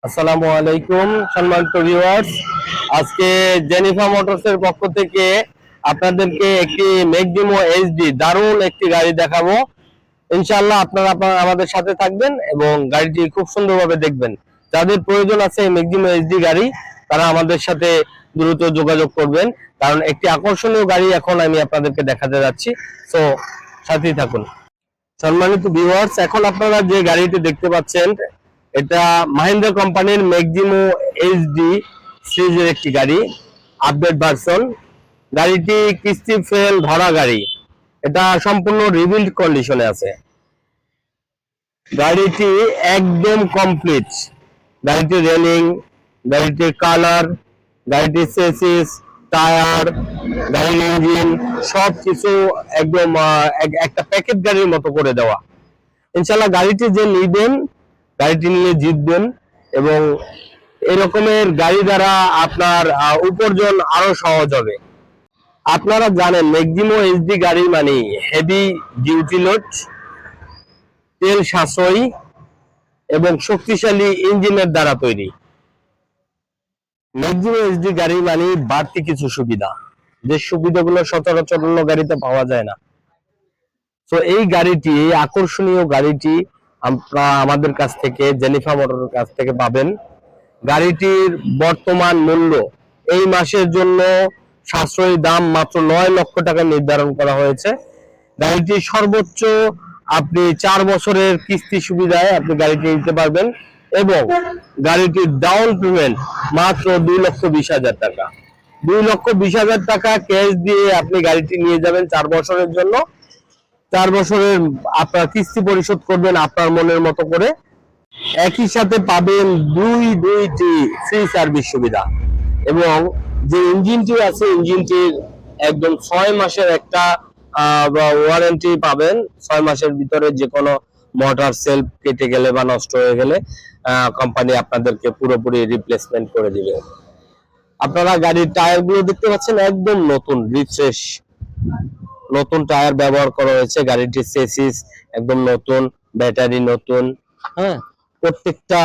আসসালামু আলাইকুম সম্মানিত ভিউয়ার্স। আজকে জেনিফা মোটরসের পক্ষ থেকে আপনাদেরকে একটি ম্যাগডিমো এইচডি দারুণ একটি গাড়ি দেখাবো। ইনশাআল্লাহ আপনারা আমাদের সাথে থাকবেন এবং গাড়িটি খুব সুন্দরভাবে দেখবেন। যাদের প্রয়োজন আছে এই ম্যাগডিমো এইচডি গাড়ি, তারা আমাদের সাথে দ্রুত যোগাযোগ করবেন, কারণ একটি আকর্ষণীয় গাড়ি এখন আমি আপনাদেরকে দেখাতে যাচ্ছি। সো সাথেই থাকুন। সম্মানিত ভিউয়ার্স, এখন আপনারা যে গাড়িটি দেখতে পাচ্ছেন এটা মাহিন্দ্রা কোম্পানির ম্যাগডিমো এইচডি সিরিজের একটি গাড়ি, আপডেট ভার্সন। গাড়িটি কিস্তি ফেল ধরা গাড়ি, এটা সম্পূর্ণ রিবিল্ড কন্ডিশনে আছে। গাড়িটি একদম কমপ্লিট। গাড়িটির রেলিং, গাড়িটির কালার, গাড়িটির চেসিস, টায়ার, গাড়ির ইঞ্জিন সবকিছু একদম একটা প্যাকেট গাড়ির মতো করে দেওয়া। ইনশাআল্লাহ গাড়িটি যে নিবেন, গাড়িটি নিয়ে জিতবেন এবং এরকমের গাড়ি দ্বারা আপনার উপার্জন আরো সহজ হবে। আপনারা জানেন ম্যাগডিমো এইচডি গাড়ি মানে হেভি ডিউটি লোড, তেল সাশ্রয়ী এবং শক্তিশালী ইঞ্জিনের দ্বারা তৈরি। ম্যাগডিমো এইচডি গাড়ি মানে বাড়তি কিছু সুবিধা, যে সুবিধাগুলো সচরাচর অন্য গাড়িতে পাওয়া যায় না। তো এই গাড়িটি, এই আকর্ষণীয় গাড়িটি আপনারা আমাদের কাছ থেকে, জেনিফা মোটরের কাছ থেকে পাবেন। গাড়িটির বর্তমান মূল্য এই মাসের জন্য সাশ্রয়ী দাম মাত্র 9 লক্ষ টাকা নির্ধারণ করা হয়েছে। গাড়িটি সর্বোচ্চ আপনি 4 বছরের কিস্তি সুবিধায় আপনি গাড়িটি নিতে পারবেন এবং গাড়িটির ডাউন পেমেন্ট মাত্র 2,20,000 টাকা। 2,20,000 টাকা ক্যাশ দিয়ে আপনি গাড়িটি নিয়ে যাবেন 4 বছরের জন্য। 4 বছরের আপনার কিস্তি পরিশোধ করবেন আপনার মনের মতো করে। একই সাথে পাবেন দুইটি ফ্রি সার্ভিস সুবিধা এবং যে ইঞ্জিনটি আছে ইঞ্জিনটির একদম 6 মাসের একটা ওয়ারেন্টি পাবেন। 6 মাসের ভিতরে যে কোনো মোটর সেলফ কেটে গেলে বা নষ্ট হয়ে গেলে কোম্পানি আপনাদেরকে পুরোপুরি রিপ্লেসমেন্ট করে দিবে। আপনারা গাড়ির টায়ার গুলো দেখতে পাচ্ছেন একদম নতুন, রিফ্রেশ নতুন টায়ার ব্যবহার করা হয়েছে। গাড়িটির চেসিস একদম নতুন, ব্যাটারি নতুন, হ্যাঁ, প্রত্যেকটা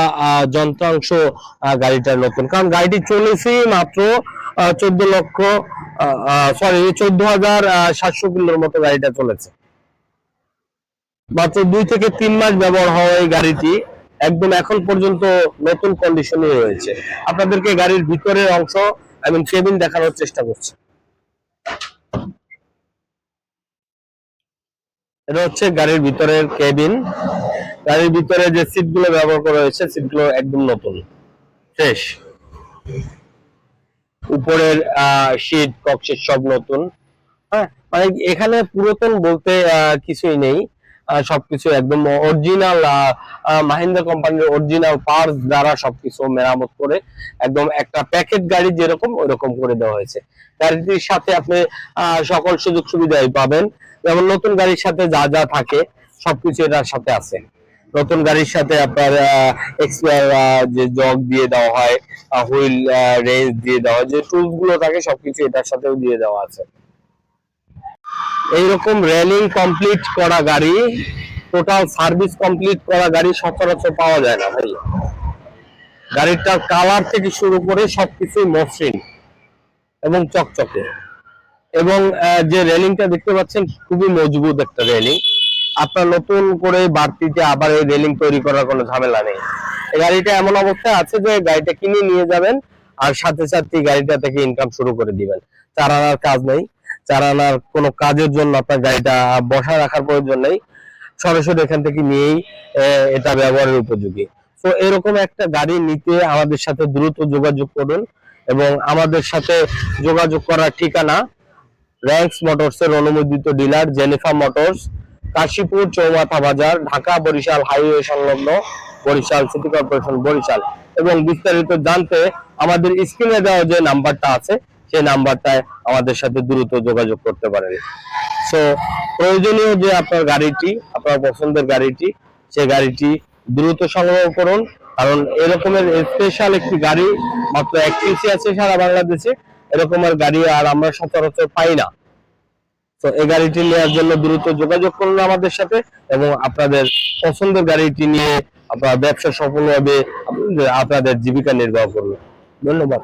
যন্ত্রাংশ গাড়িটার নতুন। কারণ গাড়িটি চলেছে মাত্র 14,700 কিলোর মতো গাড়িটা চলেছে। মাত্র 2 থেকে 3 মাস ব্যবহার হওয়া এই গাড়িটি একদম এখন পর্যন্ত নতুন কন্ডিশনে রয়েছে। আপনাদেরকে গাড়ির ভিতরের অংশ এবং কেবিন দেখানোর চেষ্টা করছি। এটা হচ্ছে গাড়ির ভিতরের কেবিন। গাড়ির ভিতরে যে সিটগুলো ব্যবহার করা হয়েছে সিটগুলো একদম নতুন, ফ্রেশ। উপরের শীট, ককশিট সব নতুন। হ্যাঁ, মানে এখানে পুরাতন বলতে কিছুই নেই, সবকিছু একদম অরিজিনাল মাহিন্দ্রা কোম্পানির অরিজিনাল পার্টস দ্বারা সবকিছু মেরামত করে একদম একটা প্যাকেট গাড়ি যেরকম ওইরকম করে দেওয়া হয়েছে। গাড়িটির সাথে আপনি সকল সুযোগ সুবিধাই পাবেন, যেমন নতুন গাড়ির সাথে যা যা থাকে সবকিছু এটার সাথে আছে। নতুন গাড়ির সাথে আপনার এক্সপায়ার যে জগ দিয়ে দেওয়া হয়, হুইল রেঞ্জ দিয়ে দেওয়া হয়, যে টুলস গুলো থাকে সবকিছু এটার সাথেও দিয়ে দেওয়া আছে। এইরকম রেলিং কমপ্লিট করা গাড়ি, টোটাল সার্ভিস কমপ্লিট করা গাড়ি সচরাচর পাওয়া যায় না ভাই। গাড়িটার কালার থেকে শুরু করে সবকিছুই মসৃণ এবং চকচকে। এবং যে রেলিংটা দেখতে পাচ্ছেন খুবই মজবুত একটা রেলিং। আপনার নতুন করে বাড়তিতে আবার এই রেলিং তৈরি করার কোনো ঝামেলা নেই। এই গাড়িটা এমন অবস্থায় আছে যে গাড়িটা কিনে নিয়ে যাবেন আর সাথে সাথে গাড়িটা থেকে ইনকাম শুরু করে দিবেন। চালানোর কাজ নেই, চালানোর কোনো কাজের জন্য আপনার গাড়িটা বসা রাখার প্রয়োজন নেই, সরাসরি এখান থেকে নিয়েই এটা ব্যবহারের উপযোগী। তো এরকম একটা গাড়ি নিতে আমাদের সাথে দ্রুত যোগাযোগ করুন এবং আমাদের সাথে যোগাযোগ করার ঠিকানা র্যাঙ্কস মোটরসের অনুমোদিত ডিলার জেনিফা মোটরস, কাশীপুর চৌমাথা বাজার, ঢাকা বরিশাল হাইওয়ে সংলগ্ন, বরিশাল সিটি কর্পোরেশন বরিশাল। এবং বিস্তারিত জানতে আমাদের স্ক্রিনে দেওয়া যে নাম্বারটা আছে সেই নাম্বারটায় আমাদের সাথে দ্রুত যোগাযোগ করতে পারেন। সো প্রয়োজনীয় যে আপনার গাড়িটি, আপনার পছন্দের গাড়িটি, সেই গাড়িটি দ্রুত সংগ্রহ করুন, কারণ এরকমের স্পেশাল একটি গাড়ি মাত্র এক পিসি আছে সারা বাংলাদেশে। এরকমের গাড়ি আর আমরা সচরাচর পাই না। তো এই গাড়িটি নেওয়ার জন্য দ্রুত যোগাযোগ করুন আমাদের সাথে এবং আপনাদের পছন্দের গাড়িটি নিয়ে আপনার ব্যবসা সফল হবে, আপনাদের জীবিকা নির্বাহ করবে। ধন্যবাদ।